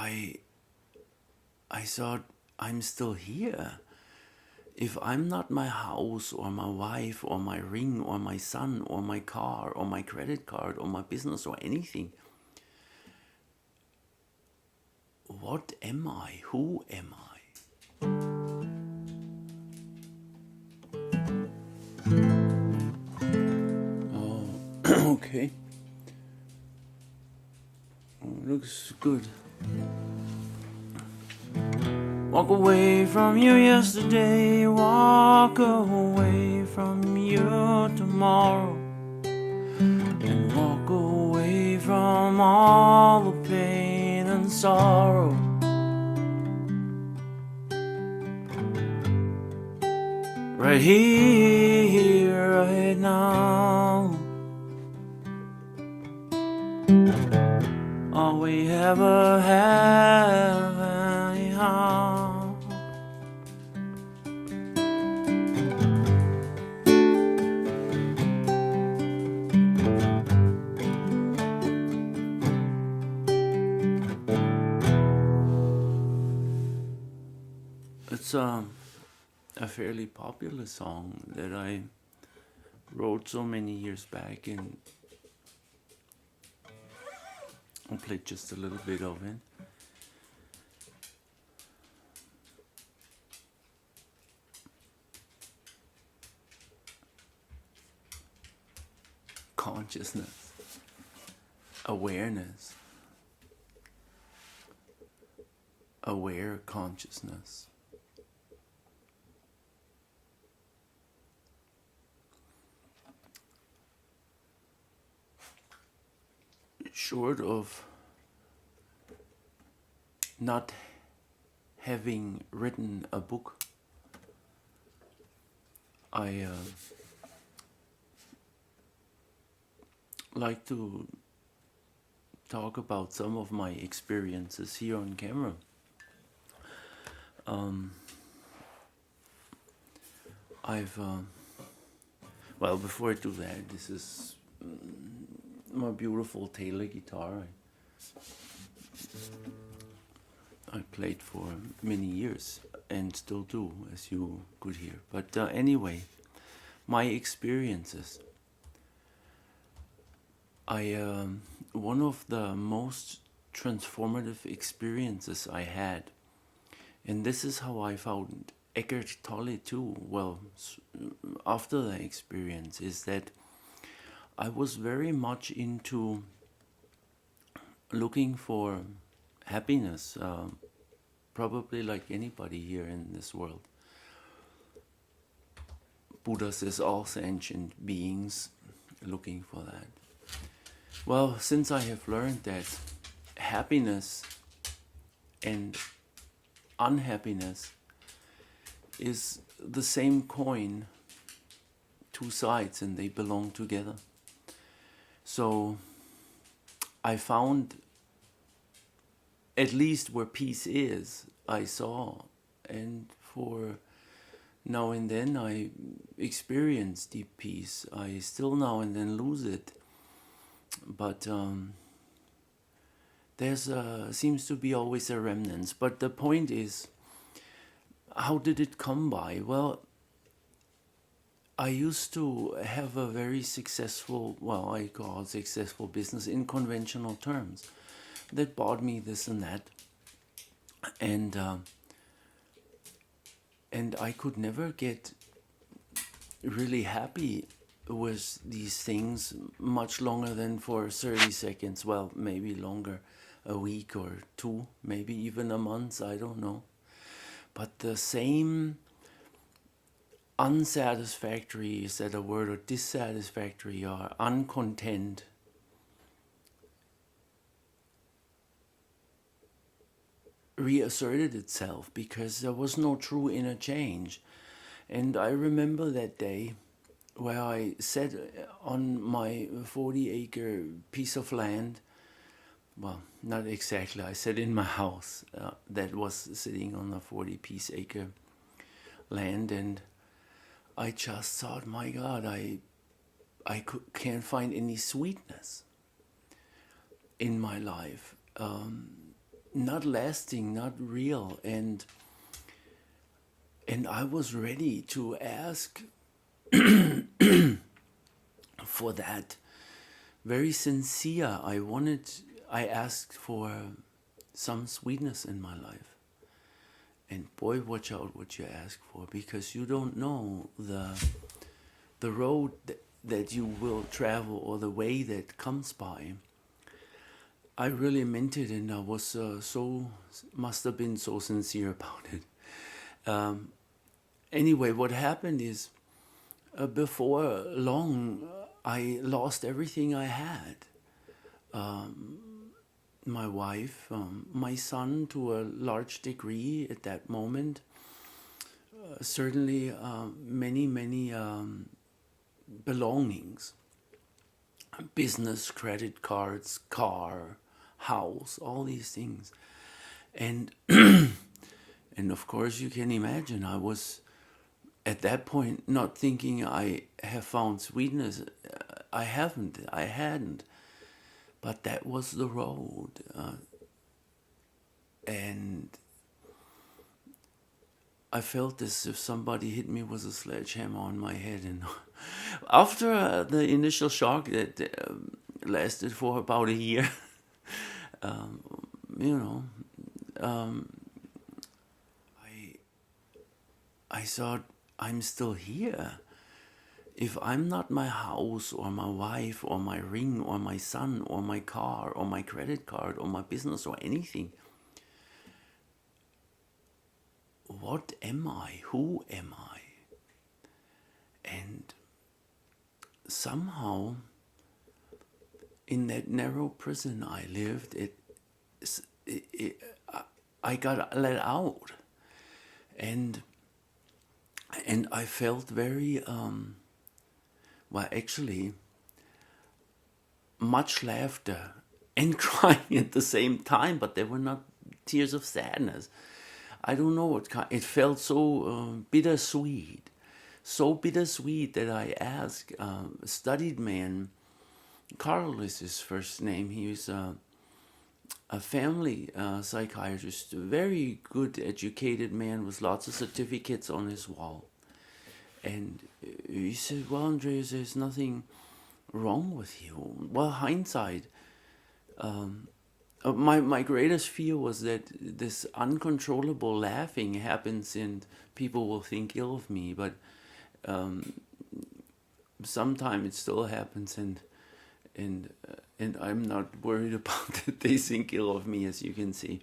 I thought, I'm still here. If I'm not my house or my wife or my ring or my son or my car or my credit card or my business or anything, what am I? Who am I? Okay. Looks good. Walk away from you yesterday, walk away from you tomorrow, and walk away from all the pain and sorrow. Right here, right now. All we ever have anyhow. It's a fairly popular song that I wrote so many years back, and I'll play just a little bit of it. Consciousness, awareness, aware consciousness. Short of not having written a book, I like to talk about some of my experiences here on camera. Well, before I do that, this is my beautiful Taylor guitar. I played for many years and still do, as you could hear. But anyway, my experiences. One of the most transformative experiences I had, and this is how I found Eckhart Tolle too, well, after the experience, is that I was very much into looking for happiness, probably like anybody here in this world. Buddha says all sentient beings looking for that. Well, since I have learned that happiness and unhappiness is the same coin, two sides, and they belong together. So I found, at least where peace is, I saw, and for now and then I experience deep peace. I still now and then lose it, but there's seems to be always a remnant. But the point is, how did it come by? Well, I used to have a very successful, well, I call it successful business in conventional terms, that bought me this and that, and I could never get really happy with these things much longer than for 30 seconds. Well, maybe longer, a week or two, maybe even a month, I don't know. But the same unsatisfactory, is that a word, or dissatisfactory, or uncontent reasserted itself because there was no true inner change. And I remember that day where I sat on my 40-acre piece of land. Well, not exactly. I sat in my house that was sitting on a 40-acre land, and I just thought, my God, I can't find any sweetness in my life. not lasting, not real, and I was ready to ask for that. Very sincere. I asked for some sweetness in my life. And boy, watch out what you ask for, because you don't know the road that you will travel, or the way that comes by. I really meant it, and I was must have been so sincere about it. Anyway, what happened is, before long, I lost everything I had. My wife, my son to a large degree at that moment, certainly many belongings, business, credit cards, car, house, all these things. And and of course you can imagine, I was at that point not thinking I have found sweetness. I hadn't. But that was the road. And I felt as if somebody hit me with a sledgehammer on my head. And after the initial shock that lasted for about a year, you know, I thought, I'm still here. If I'm not my house or my wife or my ring or my son or my car or my credit card or my business or anything, what am I? Who am I? And somehow, in that narrow prison I lived, I got let out, and I felt very well, actually, much laughter and crying at the same time, but they were not tears of sadness. I don't know what kind. It felt so bittersweet, that I asked a studied man. Carl is his first name. He was a family psychiatrist, a very good educated man with lots of certificates on his wall. And he said, well, Andreas, there's nothing wrong with you. Well, hindsight, my greatest fear was that this uncontrollable laughing happens and people will think ill of me. But sometimes it still happens, and I'm not worried about that they think ill of me, as you can see.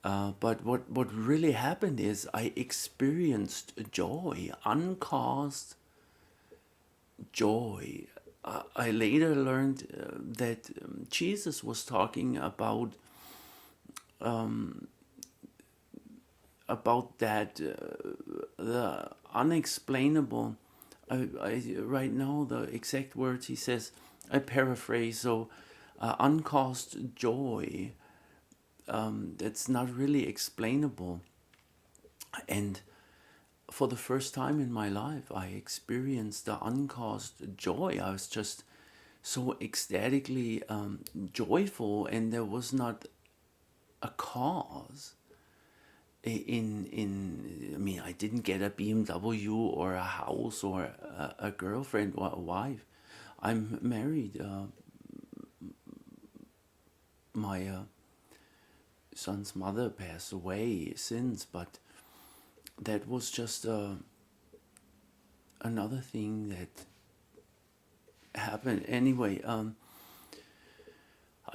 But what really happened is I experienced joy, uncaused joy. I later learned that Jesus was talking about that the unexplainable. Right now the exact words he says, I paraphrase. So uncaused joy. That's not really explainable. And for the first time in my life, I experienced the uncaused joy. I was just so ecstatically joyful, and there was not a cause. I mean, I didn't get a BMW or a house or a girlfriend or a wife. I'm married. My son's mother passed away since, but that was just another thing that happened. Anyway, I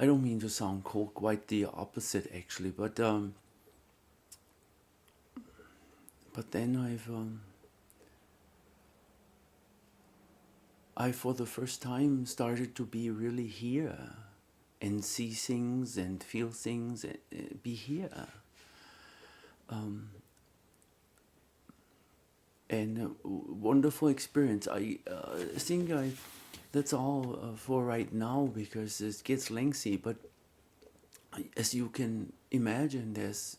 don't mean to sound cold, quite the opposite actually, but then I for the first time started to be really here, and see things and feel things, and be here. And a wonderful experience. I think that's all for right now, because it gets lengthy. But as you can imagine, there's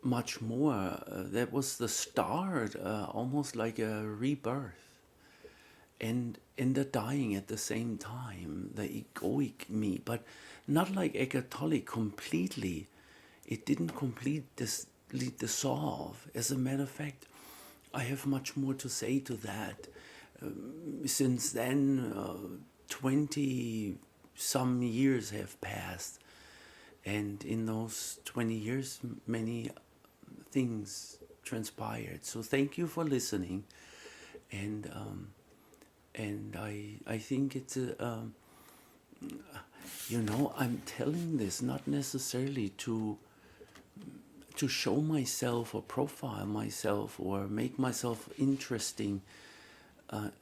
much more. That was the start, almost like a rebirth. and the dying at the same time, the egoic me, but not like Eckhart Tolle completely. It didn't completely dissolve. As a matter of fact, I have much more to say to that. Since then, 20 some years have passed, and in those 20 years, many things transpired. So thank you for listening, and I think it's a I'm telling this not necessarily to show myself or profile myself or make myself interesting.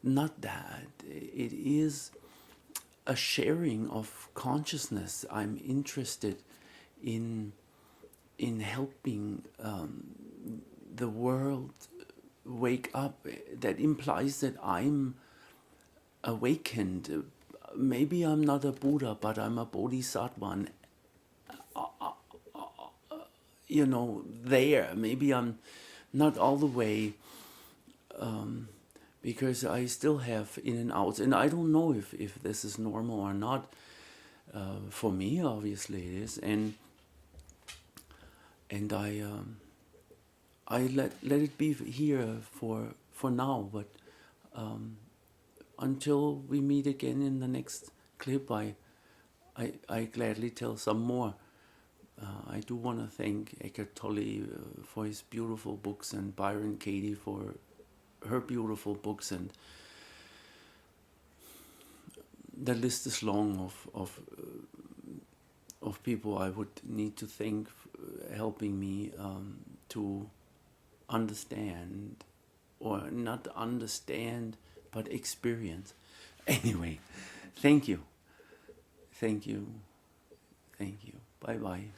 Not that. It is a sharing of consciousness. I'm interested in helping the world wake up. That implies that I'm awakened. Maybe I'm not a Buddha, but I'm a Bodhisattva. There. Maybe I'm not all the way, because I still have in and outs, and I don't know if this is normal or not. For me, obviously it is, and I let it be here for now. But until we meet again in the next clip, I gladly tell some more. I do want to thank Eckhart Tolle for his beautiful books, and Byron Katie for her beautiful books, and the list is long of people I would need to thank helping me to understand, or not understand, but experience. Anyway, thank you. Bye bye.